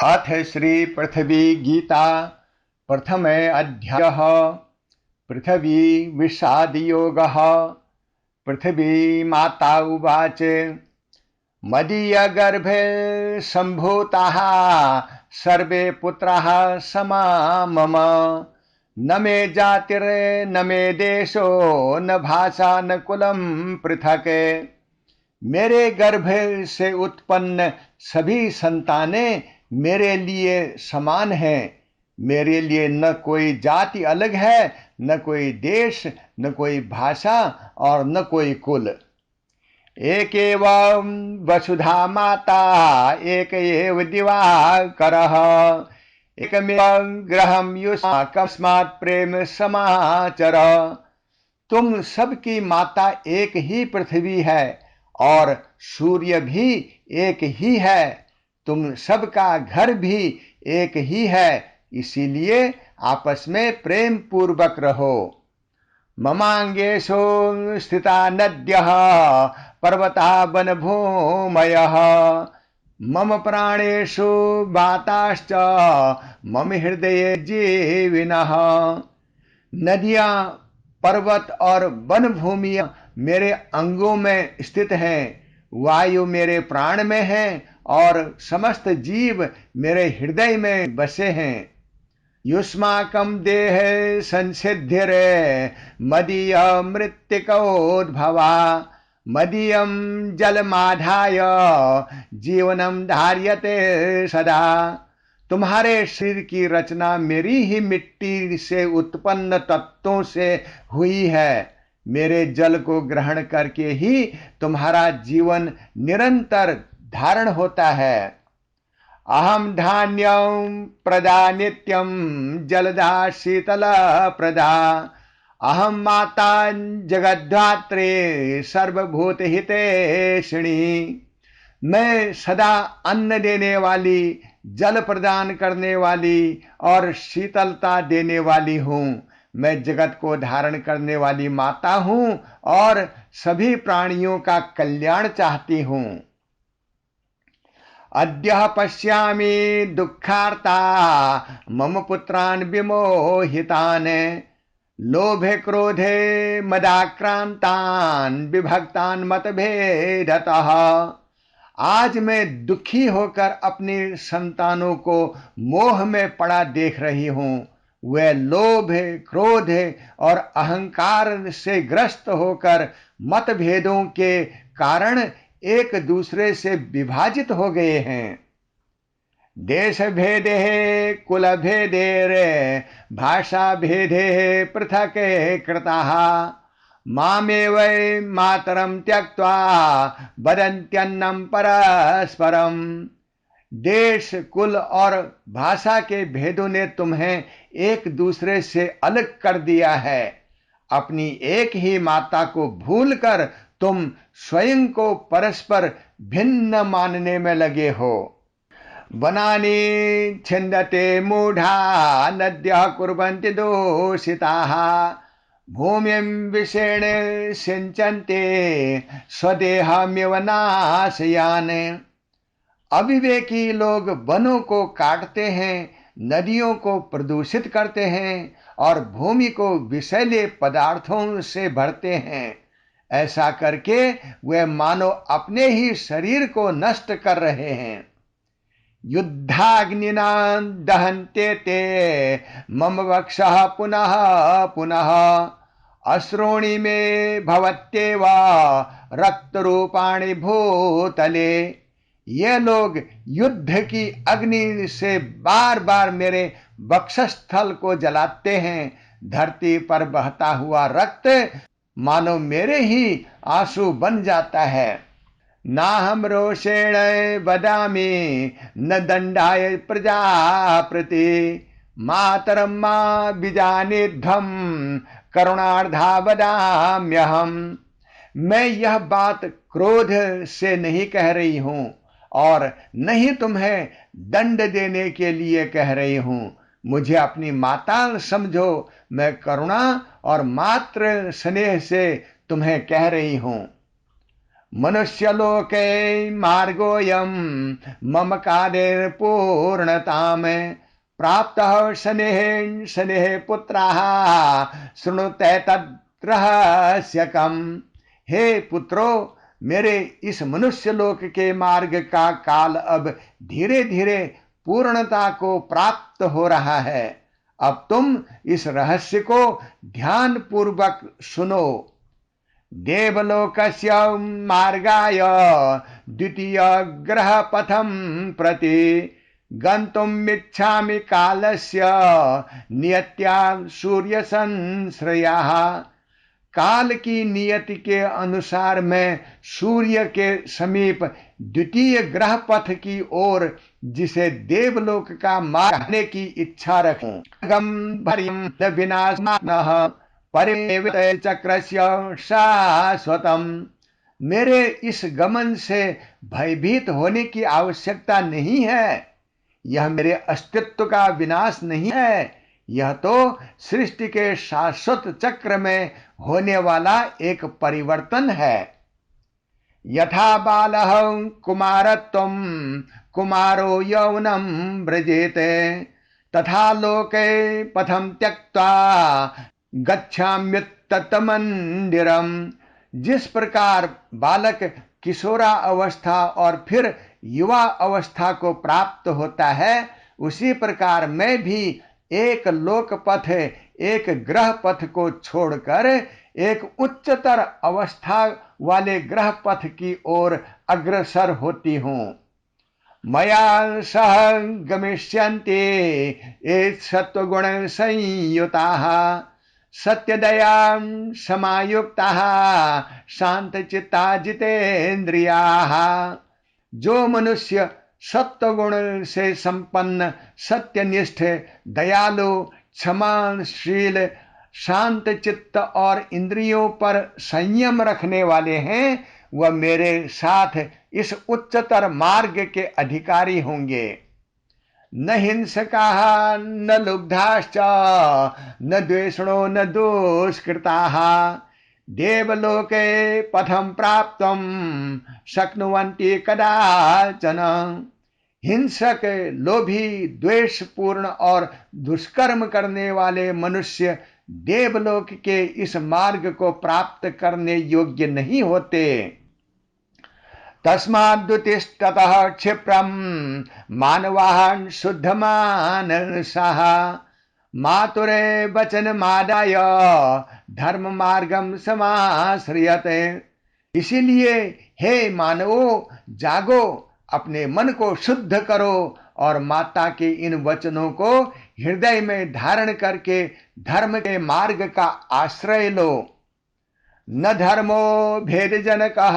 अथ श्री पृथ्वी गीता प्रथम अध्यायः पृथ्वी विषादयोगः। पृथ्वी माता उवाच मदीयगर्भे सम्भूताः सर्वे पुत्राः समा मम। न मे जातिर्न मे देशो न भाषा न कुलं पृथक। मेरे गर्भ से उत्पन्न सभी संतानें मेरे लिए समान हैं। मेरे लिए न कोई जाति अलग है, न कोई देश, न कोई भाषा और न कोई कुल। एक एव वसुधा माता एक एव दिवाकरः एकमेव गृहं युष्माकस्मात् प्रेम समाचर। तुम सबकी माता एक ही पृथ्वी है और सूर्य भी एक ही है। तुम सबका घर भी एक ही है, इसीलिए आपस में प्रेम पूर्वक रहो। ममांगेषु स्थिता नद्यः पर्वता वनभूमयः मम प्राणेषु वाताश्च मम हृदये जीविनः। नदियां, पर्वत और वन भूमियां मेरे अंगों में स्थित हैं। वायु मेरे प्राण में है और समस्त जीव मेरे हृदय में बसे हैं। युष्माकं देह संसिद्धिरे मदीय मृत्तिकोद्भवा मदीयं जलमाधाय जीवनम धार्यते सदा। तुम्हारे शरीर की रचना मेरी ही मिट्टी से उत्पन्न तत्वों से हुई है। मेरे जल को ग्रहण करके ही तुम्हारा जीवन निरंतर धारण होता है। अहम धान्यं प्रदा नित्यं जलदा शीतल प्रदा अहम माता जगद्धात्रे सर्वभूत हितैषिणी। मैं सदा अन्न देने वाली, जल प्रदान करने वाली और शीतलता देने वाली हूँ। मैं जगत को धारण करने वाली माता हूँ और सभी प्राणियों का कल्याण चाहती हूँ। अद्य पश्यामि दुःखार्ता मम पुत्रान् विमोहितान् लोभे क्रोधे मदाक्रांतान् विभक्तान् मतभेदतः। आज मैं दुखी होकर अपनी संतानों को मोह में पड़ा देख रही हूँ। वे लोभ, क्रोध और अहंकार से ग्रस्त होकर मतभेदों के कारण एक दूसरे से विभाजित हो गए हैं। देश भेदे कुल भेदे भाषा भेदे पृथक कृताः मामेव मातरं त्यक्त्वा वदन्त्यन्नं परस्परम। देश, कुल और भाषा के भेदों ने तुम्हें एक दूसरे से अलग कर दिया है। अपनी एक ही माता को भूलकर तुम स्वयं को परस्पर भिन्न मानने में लगे हो। वनानि छिन्दते मूढ़ा नद्यः कुर्वन्ति दूषिताः भूमिं विषेण सिंचन्ते स्वदेहमेव नाशयान्। अविवेकी लोग वनों को काटते हैं, नदियों को प्रदूषित करते हैं और भूमि को विषैले पदार्थों से भरते हैं। ऐसा करके वे मानो अपने ही शरीर को नष्ट कर रहे हैं। युद्धाग्निना दहन्ते ते मम वक्षः पुनः पुनः अश्रूणि मे भवत्येव रक्तरूपाणि भूतले। ये लोग युद्ध की अग्नि से बार बार मेरे वक्षस्थल को जलाते हैं। धरती पर बहता हुआ रक्त मानो मेरे ही आंसू बन जाता है। नाहं रोषेण वदामि न दंडाय प्रजाप्रति मातरं मा विजानीध्वं करुणार्धा वदाम्यहम्। मैं यह बात क्रोध से नहीं कह रही हूँ और नहीं तुम्हें दंड देने के लिए कह रही हूँ। मुझे अपनी माता समझो। मैं करुणा और मात्र स्नेह से तुम्हें कह रही हूँ। मनुष्यलोके मार्गोऽयं मम कार्यपूर्णताम् प्राप्तः शनेः शनेः पुत्राः शृणुते तद् रहस्यकम्। हे पुत्रो, मेरे इस मनुष्य लोक के मार्ग का काल अब धीरे धीरे पूर्णता को प्राप्त हो रहा है। अब तुम इस रहस्य को ध्यान पूर्वक सुनो। देवलोकस्य मार्गाय द्वितीय ग्रह पथम प्रति गन्तुमिच्छामि कालस्य नियत्या सूर्य संश्रयाः। काल की नियति के अनुसार मैं सूर्य के समीप द्वितीय ग्रह पथ की ओर, जिसे देवलोक का मार्ग करने की इच्छा रखूं। गंभीरं न विनाशमानः परिवेत चक्रस्य शाश्वतम्। मेरे इस गमन से भयभीत होने की आवश्यकता नहीं है। यह मेरे अस्तित्व का विनाश नहीं है। यह तो सृष्टि के शाश्वत चक्र में होने वाला एक परिवर्तन है। यथा बालः कुमारत्वं कुमारो यौवनं व्रजेते तथा लोके पथं त्यक्त्वा गच्छाम्युत्तत मंदिरम। जिस प्रकार बालक किशोरा अवस्था और फिर युवा अवस्था को प्राप्त होता है, उसी प्रकार मैं भी एक लोक पथ, एक ग्रह पथ को छोड़कर एक उच्चतर अवस्था वाले ग्रह पथ की ओर अग्रसर होती हूं। मया सह गमिष्यन्ति ये सत्वगुण संयुताः सत्यदया समायुक्ताः शांतचित्ता जितेन्द्रियाः। जो मनुष्य सत्वगुण से संपन्न, सत्यनिष्ठ, दयालु, क्षमाशील, शांत चित्त और इंद्रियों पर संयम रखने वाले हैं, वह मेरे साथ इस उच्चतर मार्ग के अधिकारी होंगे। न हिंसकाः न लुब्धाश्च न द्वेषणो न दुष्कृताः देवलोके पथं प्राप्तुं शक्नुवन्ति कदाचन। हिंसक, लोभी, द्वेषपूर्ण और दुष्कर्म करने वाले मनुष्य देवलोक के इस मार्ग को प्राप्त करने योग्य नहीं होते। तस्माद्युतिष्ठतः क्षिप्रं मानवाः शुद्धमानसाः मातुरे वचनमादाय धर्म मार्गम समाश्रयते। इसीलिए हे मानवो, जागो, अपने मन को शुद्ध करो और माता के इन वचनों को हृदय में धारण करके धर्म के मार्ग का आश्रय लो। न धर्मो भेदजनकः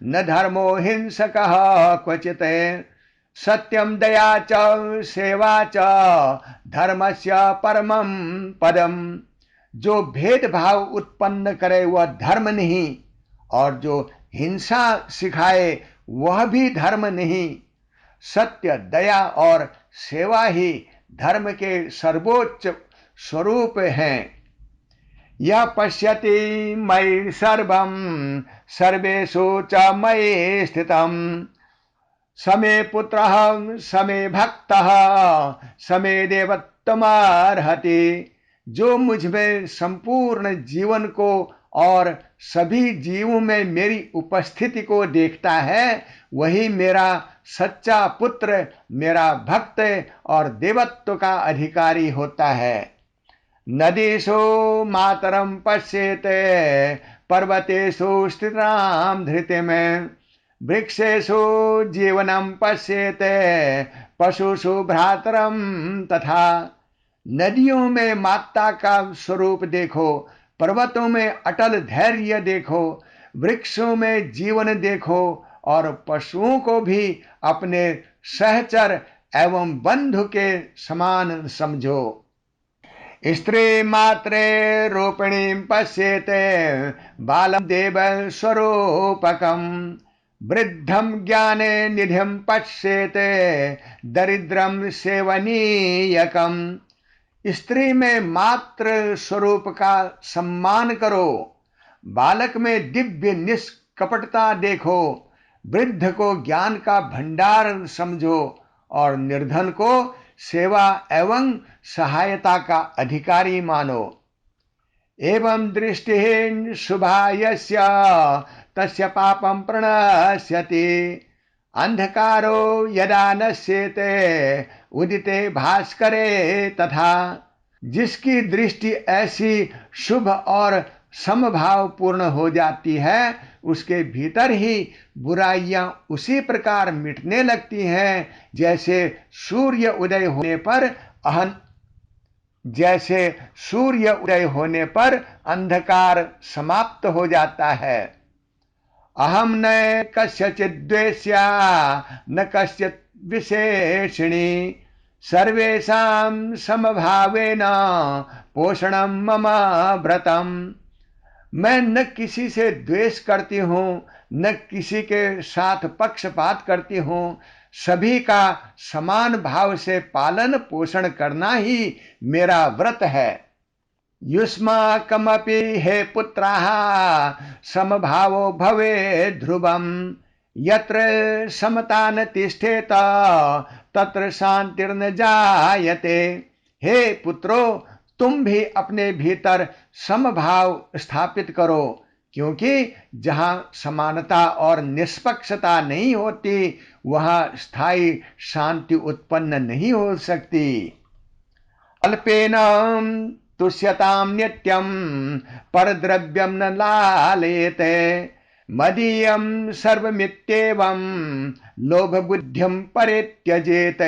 न धर्मो हिंसकः क्वचित् सत्यम दया च सेवा च धर्मस्य परमं पदम। जो भेदभाव उत्पन्न करे वह धर्म नहीं, और जो हिंसा सिखाए वह भी धर्म नहीं। सत्य, दया और सेवा ही धर्म के सर्वोच्च स्वरूप हैं। यह पश्यति मयि सर्वं सर्वेषु च मयि स्थितम् समे पुत्रः समे भक्तः समे देवत्वमर्हति। जो मुझ में संपूर्ण जीवन को और सभी जीवों में मेरी उपस्थिति को देखता है, वही मेरा सच्चा पुत्र, मेरा भक्त और देवत्व का अधिकारी होता है। नदीषु मातरं पश्येते पर्वतेषु स्थितां धृतिम् वृक्षेषु जीवनं पश्येते पशुषु भ्रातरं तथा। नदियों में माता का स्वरूप देखो, पर्वतों में अटल धैर्य देखो, वृक्षों में जीवन देखो और पशुओं को भी अपने सहचर एवं बंधु के समान समझो। स्त्री मात्रे रूपिणीं पश्येते बालं देव स्वरूपकम् वृद्धं ज्ञाने निधिं पश्येते दरिद्रं सेवनीयकम्। स्त्री में मात्र स्वरूप का सम्मान करो, बालक में दिव्य कपटता देखो, वृद्ध को ज्ञान का भंडार समझो और निर्धन को सेवा एवं सहायता का अधिकारी मानो। एवं दृष्टि शुभा यस्य तस्य पापं प्रणश्यति, अंधकारो यदा नश्येते उदिते भास्करे तथा। जिसकी दृष्टि ऐसी शुभ और समभाव पूर्ण हो जाती है, उसके भीतर ही बुराइयां उसी प्रकार मिटने लगती हैं जैसे सूर्य उदय होने पर अंधकार समाप्त हो जाता है। अहम न कस्यचित् द्वेष्या न कस्यचित् विशेषिणी, सर्वेषां समभावेन पोषणम मम व्रतम। मैं न किसी से द्वेष करती हूँ, न किसी के साथ पक्षपात करती हूँ, सभी का समान भाव से पालन पोषण करना ही मेरा व्रत है। युष्माकमपि हे पुत्राः समभावो भवे ध्रुवम, यत्र समता न तिष्ठेत तत्र शांतिर्न जायते। हे पुत्रो, तुम भी अपने भीतर समभाव स्थापित करो, क्योंकि जहां समानता और निष्पक्षता नहीं होती, वहां स्थायी शांति उत्पन्न नहीं हो सकती। अल्पेन तुष्यताम नित्यम परद्रव्यम न लालयते, मदीयम सर्वमित्येवं लोभ बुद्धिम परित्यजेत।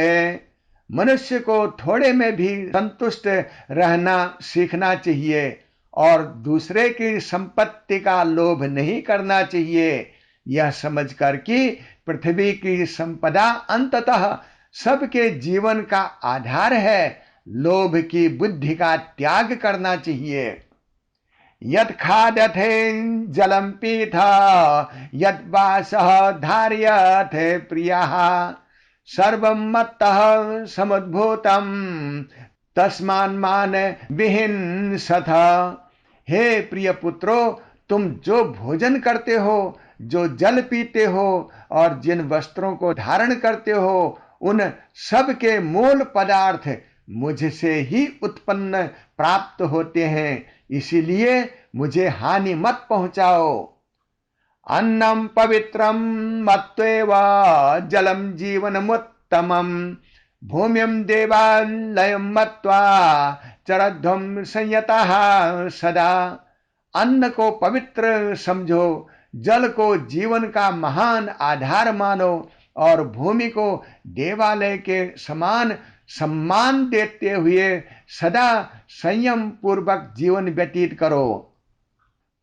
मनुष्य को थोड़े में भी संतुष्ट रहना सीखना चाहिए और दूसरे की संपत्ति का लोभ नहीं करना चाहिए, यह समझकर कि पृथ्वी की संपदा अंततः सबके जीवन का आधार है। लोभ की बुद्धि का त्याग करना चाहिए। यत् खादथे जलम पीथा यत् वासः धार्यथे प्रियः, सर्वं मत्तः समुद्भूतम तस्मान्मान विहिंसथ। हे प्रिय पुत्रो, तुम जो भोजन करते हो, जो जल पीते हो और जिन वस्त्रों को धारण करते हो, उन सब के मूल पदार्थ मुझसे ही उत्पन्न प्राप्त होते हैं, इसीलिए मुझे हानि मत पहुंचाओ। अन्नम पवित्रम मत्वेव जलम जीवनमुत्तमम, भूम्यम देवालयम मत्वा चरध्वम संयतः सदा। अन्न को पवित्र समझो, जल को जीवन का महान आधार मानो और भूमि को देवालय के समान सम्मान देते हुए सदा संयम पूर्वक जीवन व्यतीत करो।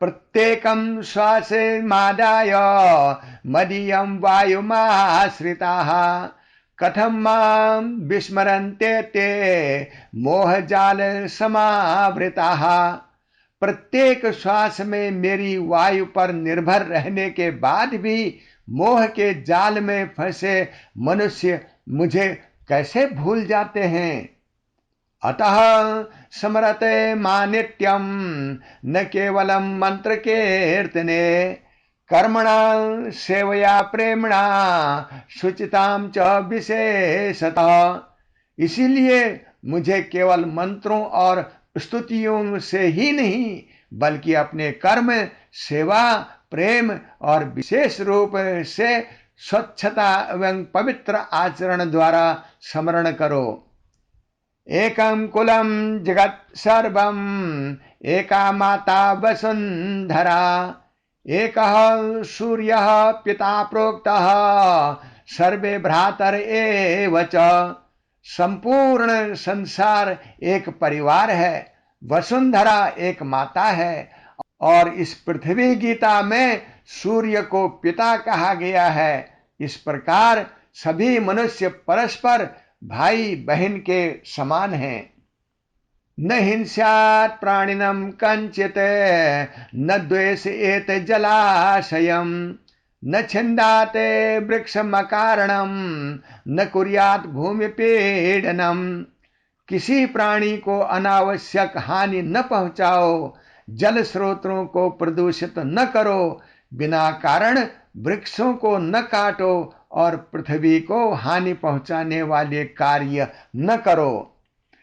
प्रत्येकं श्वासे मादाय मदीयं वायुमाश्रिताः, कथं मां विस्मरन्ते ते मोहजाल समावृताः। प्रत्येक श्वास में मेरी वायु पर निर्भर रहने के बाद भी मोह के जाल में फंसे मनुष्य मुझे कैसे भूल जाते हैं। अतः स्मरते मां नित्यम न केवलम मंत्र कीर्तने, कर्मणा सेवया प्रेमणा शुचिताम च विशेषतः। इसीलिए मुझे केवल मंत्रों और स्तुतियों से ही नहीं, बल्कि अपने कर्म, सेवा, प्रेम और विशेष रूप से स्वच्छता एवं पवित्र आचरण द्वारा स्मरण करो। एकं कुलम जगत सर्वम एका माता वसुंधरा, एकः सूर्यः पिता प्रोक्तः सर्वे भ्रातर एव च। संपूर्ण संसार एक परिवार है, वसुंधरा एक माता है और इस पृथ्वी गीता में सूर्य को पिता कहा गया है। इस प्रकार सभी मनुष्य परस्पर भाई बहन के समान हैं। न हिंस्यात् प्राणिनं कंचित न द्वेषयेत जलाशयम, न छिन्दाते वृक्षमकारणम न कुर्यात् भूमि पीडनम। किसी प्राणी को अनावश्यक हानि न पहुंचाओ, जल स्रोतों को प्रदूषित न करो, बिना कारण वृक्षों को न काटो और पृथ्वी को हानि पहुंचाने वाले कार्य न करो।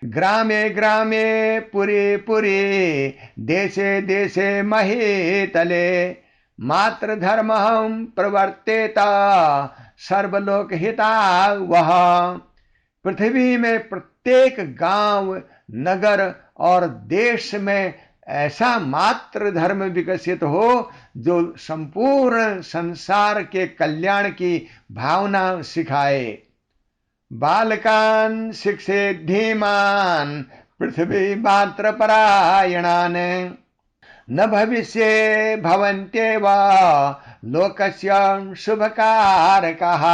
ग्रामे ग्रामे पुरे पुरे देशे देशे महीतले मातृधर्मं प्रवर्तेत सर्वलोक हितावह। पृथ्वी में प्रत्येक गांव, नगर और देश में ऐसा मातृ धर्म विकसित हो जो संपूर्ण संसार के कल्याण की भावना सिखाए। बालकान शिक्षेत धीमान पृथ्वी मात्र परायणान न भविष्ये भवन्त्येव लोकस्य शुभकारकः।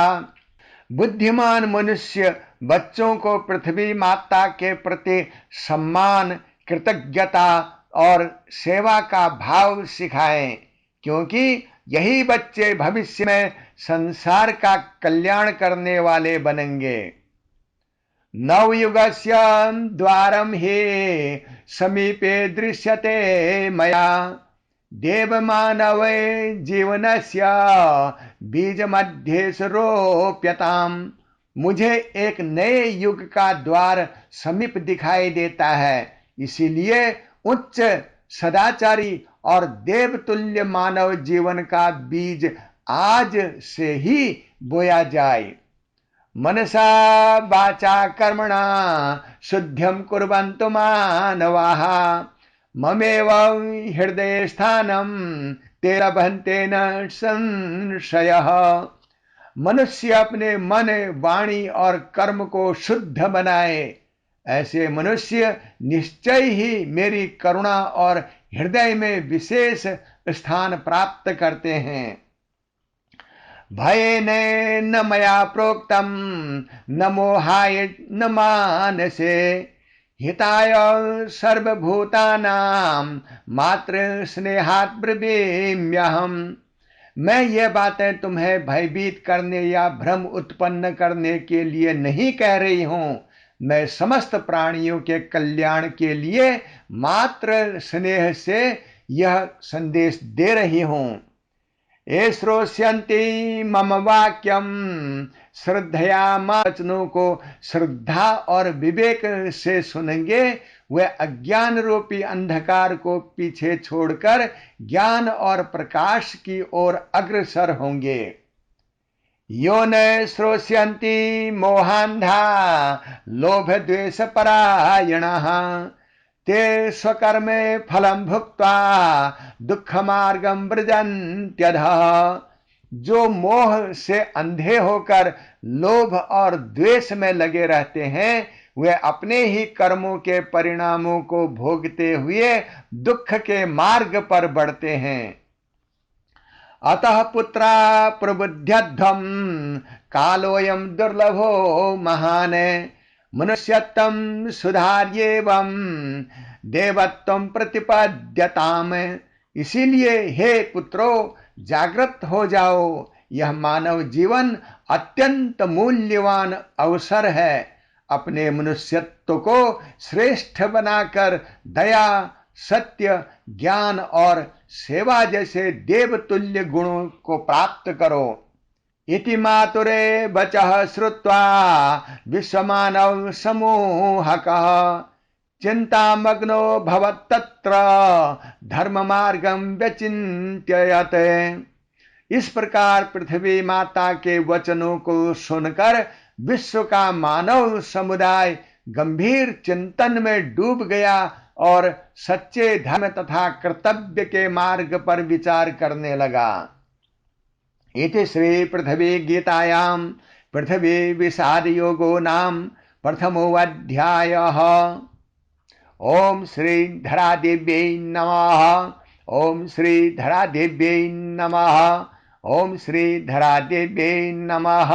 बुद्धिमान मनुष्य बच्चों को पृथ्वी माता के प्रति सम्मान, कृतज्ञता और सेवा का भाव सिखाएं, क्योंकि यही बच्चे भविष्य में संसार का कल्याण करने वाले बनेंगे। नवयुगस्य द्वारम हि समीपे दृश्यते मया देवमानव जीवनस्य बीज मध्ये रोप्यताम। मुझे एक नए युग का द्वार समीप दिखाई देता है, इसीलिए उच्च सदाचारी और देवतुल्य मानव जीवन का बीज आज से ही बोया जाए। मनसा वाचा कर्मणा शुद्ध्यं कुर्वन्तु मानवाः ममेव हृदय स्थानम ते लभन्ते न संशयः। मनुष्य अपने मन, वाणी और कर्म को शुद्ध बनाए, ऐसे मनुष्य निश्चय ही मेरी करुणा और हृदय में विशेष स्थान प्राप्त करते हैं। भयेन न मया प्रोक्तम न मोहाय न मानसे हिताय सर्वभूतानां मातृ स्नेहात् ब्रवीम्यहम्। मैं ये बातें तुम्हें भयभीत करने या भ्रम उत्पन्न करने के लिए नहीं कह रही हूं। मैं समस्त प्राणियों के कल्याण के लिए मात्र स्नेह से यह संदेश दे रही हूं। ये श्रोष्यन्ति मम वाक्यम, श्रद्धया वचनों को श्रद्धा और विवेक से सुनेंगे वे अज्ञान रूपी अंधकार को पीछे छोड़कर ज्ञान और प्रकाश की ओर अग्रसर होंगे। यो न श्रोष्यन्ति मोहांधा लोभ द्वेष परायणः ते स्वकर्मे फलं भुक्त्वा दुख मार्गम व्रजन्त्यधः। जो मोह से अंधे होकर लोभ और द्वेष में लगे रहते हैं, वे अपने ही कर्मों के परिणामों को भोगते हुए दुख के मार्ग पर बढ़ते हैं। अतः पुत्रा प्रबुध्यध्वम कालोऽयं दुर्लभो महान् मनुष्यत्वं सुधार्येवं देवत्वं प्रतिपद्यताम्। इसीलिए हे पुत्रो, जागृत हो जाओ, यह मानव जीवन अत्यंत मूल्यवान अवसर है। अपने मनुष्यत्व को श्रेष्ठ बनाकर दया, सत्य, ज्ञान और सेवा जैसे देवतुल्य गुणों को प्राप्त करो। इति मातुरे वचः श्रुत्वा विश्वमानव समूहकः चिंतामग्नो भवत्तत्र धर्म मार्गम व्यचिंत्ययत। इस प्रकार पृथ्वी माता के वचनों को सुनकर विश्व का मानव समुदाय गंभीर चिंतन में डूब गया और सच्चे धर्म तथा कर्तव्य के मार्ग पर विचार करने लगा। इति श्री पृथ्वी गीतायां पृथ्वी विषाद योगो नाम प्रथमो अध्यायः। ओम श्री धरा देव्यै नमः। ओम श्री धरा देव्यै नमः। ओम श्री धरा देव्यै नमः।